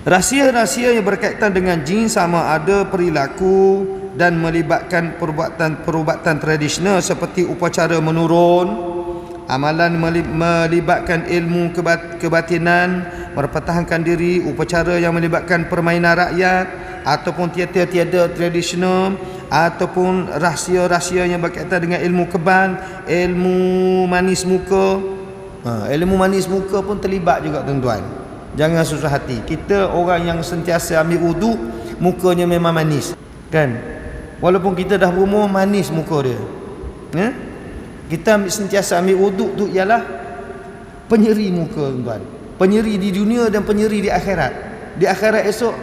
Rahsia-rahsia yang berkaitan dengan jin sama ada perilaku dan melibatkan perubatan tradisional seperti upacara menurun, amalan melibatkan ilmu kebatinan, mempertahankan diri, upacara yang melibatkan permainan rakyat ataupun tiada-tiada tradisional, ataupun rahsia-rahsia yang berkaitan dengan ilmu kebal, ilmu manis muka. Ilmu manis muka pun terlibat juga tuan-tuan. Jangan susah hati. Kita orang yang sentiasa ambil wuduk, mukanya memang manis, kan? Walaupun kita dah berumur, manis muka dia. Kita sentiasa ambil wuduk tu ialah penyeri muka, tuan-tuan. Penyeri di dunia dan penyeri di akhirat. Di akhirat esok,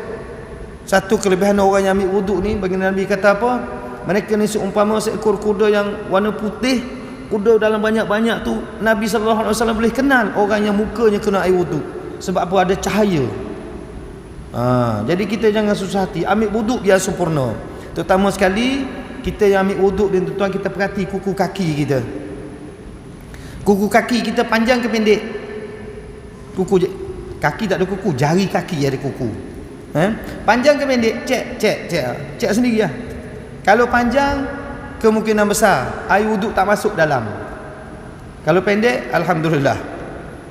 satu kelebihan orang yang ambil wuduk ni, bagi Nabi kata apa? Mereka ni seumpama seekor kuda yang warna putih. Kuda dalam banyak-banyak tu, Nabi SAW boleh kenal orang yang mukanya kena air wuduk. Sebab apa? Ada cahaya. Jadi kita jangan susah hati, ambil wuduk biar sempurna. Terutama sekali kita yang ambil wuduk ni, tuan-tuan, kita perhati kuku kaki kita. Kuku kaki kita panjang ke pendek? Kuku kaki tak ada kuku, jari kaki ada kuku. Panjang ke pendek? Cek sendiri lah. Kalau panjang, kemungkinan besar air wuduk tak masuk dalam. Kalau pendek, alhamdulillah.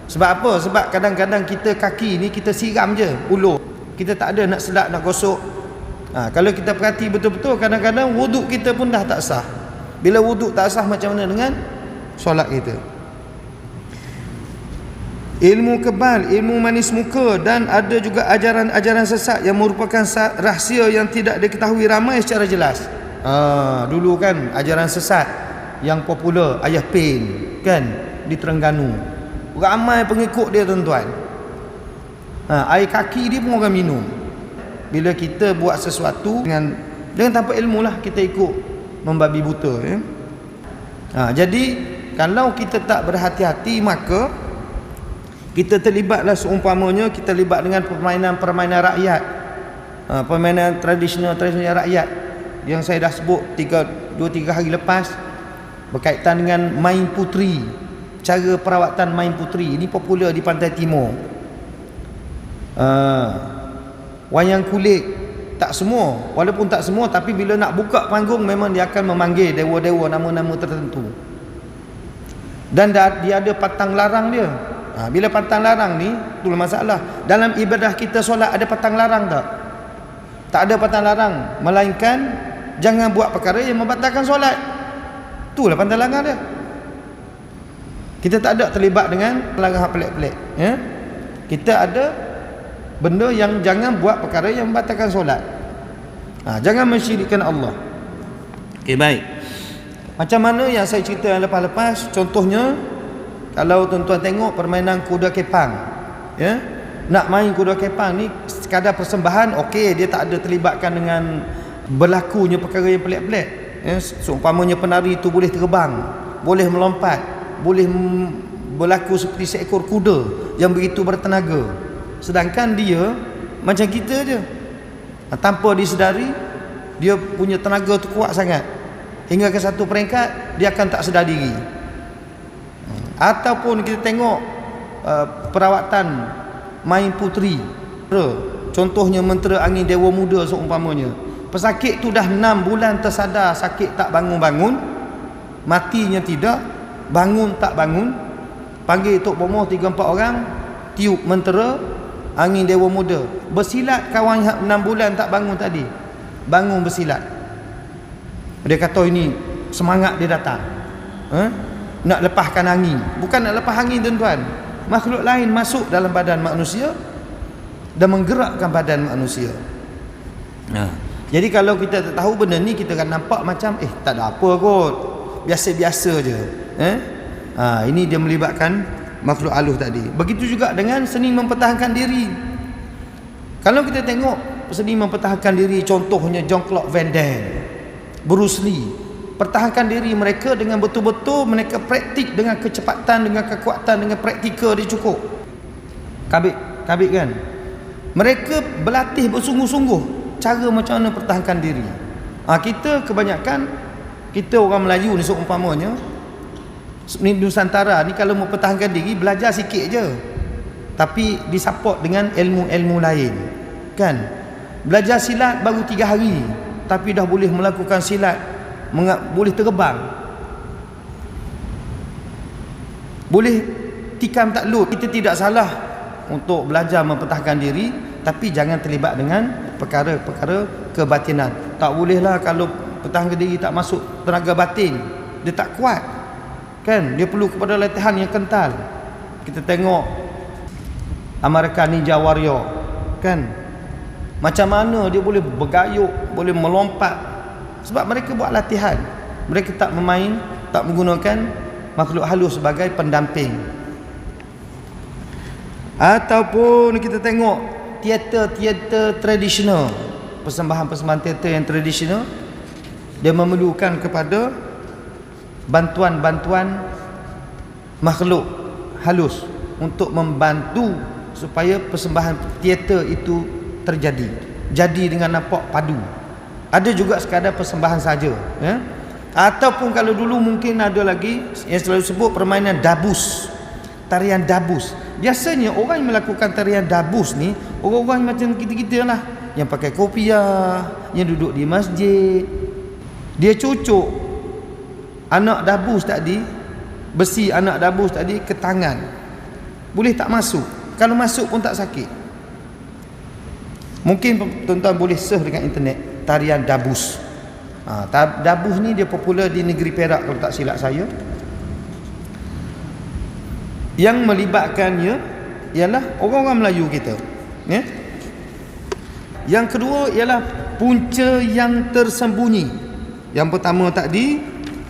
Sebab apa? Sebab kadang-kadang kita kaki ni kita siram je ulur. Kita tak ada nak selak, nak gosok. Kalau kita perhati betul-betul, kadang-kadang wuduk kita pun dah tak sah. Bila wuduk tak sah, macam mana dengan solat kita? Ilmu kebal, ilmu manis muka, dan ada juga ajaran-ajaran sesat yang merupakan rahsia yang tidak diketahui ramai secara jelas. Dulu kan ajaran sesat yang popular, Ayah Pen kan, di Terengganu. Ramai pengikut dia, tuan-tuan. Air kaki dia pun orang minum. Bila kita buat sesuatu dengan tanpa ilmu lah, kita ikut membabi buta, ya? Jadi kalau kita tak berhati-hati, maka kita terlibatlah, seumpamanya kita terlibat dengan permainan rakyat, permainan tradisional rakyat yang saya dah sebut 2-3 hari lepas, berkaitan dengan main puteri. Cara perawatan main puteri ini popular di Pantai Timur. Wayang kulit, tak semua, walaupun tak semua, tapi bila nak buka panggung memang dia akan memanggil dewa-dewa, nama-nama tertentu. Dan dia ada pantang larang dia. Bila pantang larang ni, itulah masalah. Dalam ibadah kita solat ada pantang larang tak? Tak ada pantang larang, melainkan jangan buat perkara yang membatalkan solat. Itulah pantang larang dia. Kita tak ada terlibat dengan larang pelik-pelik, ya? Kita ada benda yang jangan buat perkara yang membatalkan solat. Jangan mensyirikkan Allah. Okey, baik. Macam mana yang saya cerita yang lepas-lepas, contohnya kalau tuan-tuan tengok permainan kuda kepang, ya? Nak main kuda kepang ni sekadar persembahan, okey, dia tak ada terlibatkan dengan berlakunya perkara yang pelik-pelik, ya? Seumpamanya penari itu boleh terbang, boleh melompat, boleh berlaku seperti seekor kuda yang begitu bertenaga. Sedangkan dia macam kita je, tanpa disedari dia punya tenaga tu kuat sangat, hingga ke satu peringkat dia akan tak sedar diri. Ataupun kita tengok perawatan main puteri, contohnya mentera angin dewa muda seumpamanya. Pesakit tu dah 6 bulan tersadar sakit, tak bangun-bangun, matinya tidak, bangun tak bangun, panggil Tok Bomoh 3-4 orang, tiup mentera angin dewa muda. Bersilat kawan 6 bulan tak bangun tadi, bangun bersilat. Dia kata ini semangat dia datang, nak lepaskan angin. Bukan nak lepas angin, tuan-tuan, makhluk lain masuk dalam badan manusia dan menggerakkan badan manusia. Jadi kalau kita tak tahu benda ni, kita akan nampak macam tak ada apa kot, biasa-biasa je. Ini dia melibatkan makhluk halus tadi. Begitu juga dengan seni mempertahankan diri. Kalau kita tengok seni mempertahankan diri, contohnya Jean-Claude Van Damme, Bruce Lee, pertahankan diri mereka dengan betul-betul mereka praktik dengan kecepatan, dengan kekuatan, dengan praktikal dia cukup. Kabit kan? Mereka berlatih bersungguh-sungguh cara macam mana pertahankan diri. Kita kebanyakan, kita orang Melayu ni seumpamanya, Nusantara ni kalau mau pertahankan diri, belajar sikit je, tapi disupport dengan ilmu-ilmu lain. Kan? Belajar silat baru 3 hari tapi dah boleh melakukan silat, boleh terbang, boleh tikam takluk. Kita tidak salah untuk belajar mempertahankan diri, tapi jangan terlibat dengan perkara-perkara kebatinan. Tak bolehlah kalau pertahankan diri tak masuk tenaga batin, dia tak kuat. Kan? Dia perlu kepada latihan yang kental. Kita tengok American Ninja Warrior, kan? Macam mana dia boleh bergayuk, boleh melompat, sebab mereka buat latihan. Mereka tak menggunakan makhluk halus sebagai pendamping. Ataupun kita tengok teater tradisional, persembahan teater yang tradisional, dia memerlukan kepada bantuan makhluk halus untuk membantu supaya persembahan teater itu jadi dengan nampak padu. Ada juga sekadar persembahan saja, ya? Ataupun kalau dulu mungkin ada lagi yang selalu sebut permainan dabus, tarian dabus. Biasanya orang yang melakukan tarian dabus ni orang-orang macam kita-kita lah, yang pakai kopiah, yang duduk di masjid. Dia cucuk anak dabus tadi, besi anak dabus tadi ke tangan, boleh tak masuk. Kalau masuk pun tak sakit. Mungkin tuan-tuan boleh search dengan internet tarian dabus. Dabus ni dia popular di negeri Perak kalau tak silap saya. Yang melibatkannya ialah orang-orang Melayu kita, ya? Yang kedua ialah punca yang tersembunyi. Yang pertama tadi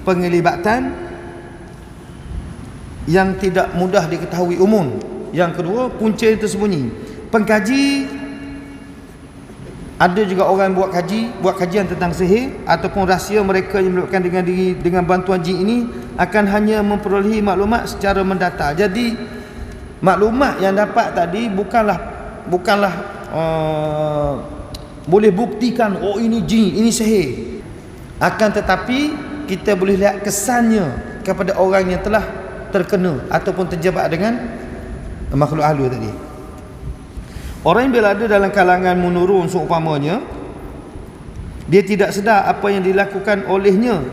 penglibatan yang tidak mudah diketahui umum. Yang kedua punca yang tersembunyi. Pengkaji, ada juga orang buat kajian tentang sihir ataupun rahsia mereka yang melakukan dengan diri dengan bantuan jin ini akan hanya memperolehi maklumat secara mendatar. Jadi maklumat yang dapat tadi bukanlah boleh buktikan oh ini jin, ini sihir. Akan tetapi kita boleh lihat kesannya kepada orang yang telah terkena ataupun terjebak dengan makhluk halus tadi. Orang yang berada dalam kalangan menurun seumpamanya, dia tidak sedar apa yang dilakukan olehnya.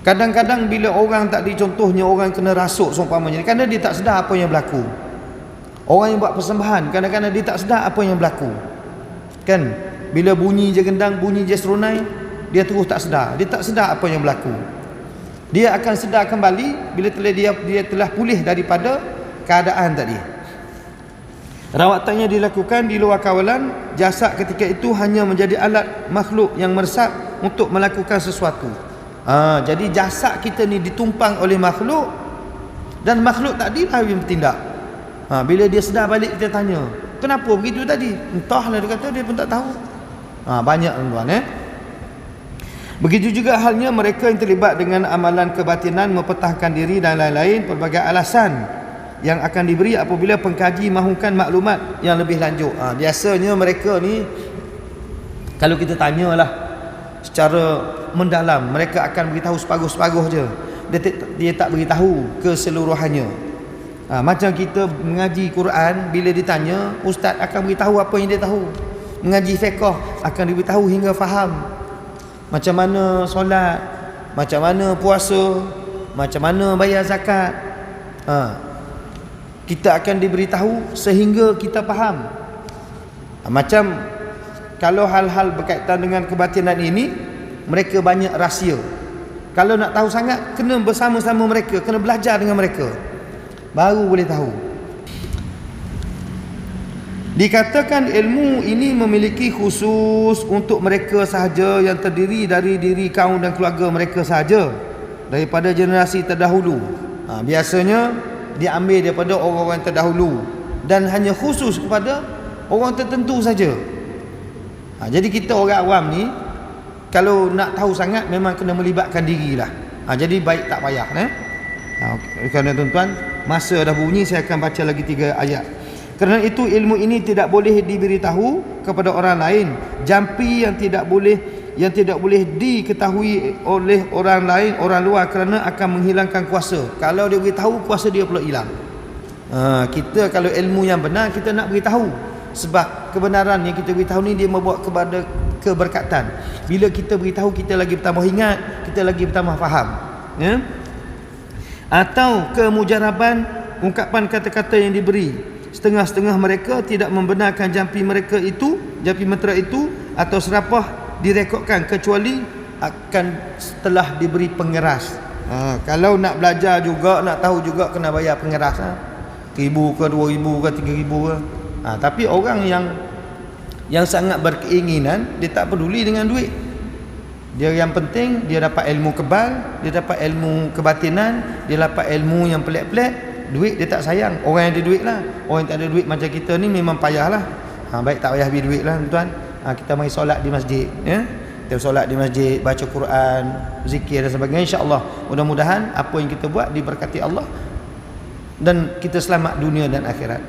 Kadang-kadang bila orang tadi, contohnya orang kena rasuk seumpamanya, kadang dia tak sedar apa yang berlaku. Orang yang buat persembahan, kadang-kadang dia tak sedar apa yang berlaku. Kan? Bila bunyi je gendang, bunyi je serunai, dia terus tak sedar. Dia tak sedar apa yang berlaku. Dia akan sedar kembali bila dia telah pulih daripada keadaan tadi. Rawatannya dilakukan di luar kawalan, jasad ketika itu hanya menjadi alat makhluk yang meresap untuk melakukan sesuatu. Jadi jasad kita ni ditumpang oleh makhluk, dan makhluk tadi lah yang bertindak. Bila dia sedar balik, kita tanya, kenapa begitu tadi? Entahlah, dia kata dia pun tak tahu. Banyak tuan-tuan, Begitu juga halnya mereka yang terlibat dengan amalan kebatinan, mempertahankan diri dan lain-lain, pelbagai alasan yang akan diberi apabila pengkaji mahukan maklumat yang lebih lanjut. Biasanya mereka ni, kalau kita tanyalah secara mendalam, mereka akan beritahu separuh-separuh je. Dia tak beritahu keseluruhannya. Macam kita mengaji Quran, bila ditanya, ustaz akan beritahu apa yang dia tahu. Mengaji fiqh akan diberitahu hingga faham macam mana solat, macam mana puasa, macam mana bayar zakat. Kita akan diberitahu sehingga kita faham. Macam kalau hal-hal berkaitan dengan kebatinan ini, mereka banyak rahsia. Kalau nak tahu sangat, kena bersama-sama mereka, kena belajar dengan mereka, baru boleh tahu. Dikatakan ilmu ini memiliki khusus untuk mereka sahaja, yang terdiri dari diri kaum dan keluarga mereka sahaja daripada generasi terdahulu. Biasanya diambil daripada orang-orang terdahulu dan hanya khusus kepada orang tertentu saja. Jadi kita orang awam ni, kalau nak tahu sangat memang kena melibatkan dirilah. Jadi baik tak payah. Kerana tuan-tuan, masa dah bunyi, saya akan baca lagi 3 ayat. Kerana itu ilmu ini tidak boleh diberitahu kepada orang lain. Jampi yang tidak boleh diketahui oleh orang lain, orang luar, kerana akan menghilangkan kuasa. Kalau dia beritahu, kuasa dia pula hilang. Kita kalau ilmu yang benar, kita nak beritahu. Sebab kebenaran yang kita beritahu ni dia membawa kepada keberkatan. Bila kita beritahu, kita lagi bertambah ingat, kita lagi bertambah faham, ya. Atau kemujaraban, ungkapan kata-kata yang diberi. Setengah-setengah mereka tidak membenarkan jampi mentera itu atau serapah direkodkan kecuali akan setelah diberi pengeras. Kalau nak belajar juga, nak tahu juga, kena bayar pengeras. 1,000 ke 2,000 ke 3,000 ke. Tapi orang yang sangat berkeinginan, dia tak peduli dengan duit. Dia yang penting dia dapat ilmu kebal, dia dapat ilmu kebatinan, dia dapat ilmu yang pelik-pelik. Duit dia tak sayang. Orang yang ada duit lah. Orang yang tak ada duit macam kita ni memang payahlah. Baik tak payah habis duit lah tuan. Kita mari solat di masjid, ya. Kita solat di masjid, baca Quran, zikir dan sebagainya. InsyaAllah mudah-mudahan apa yang kita buat diberkati Allah dan kita selamat dunia dan akhirat.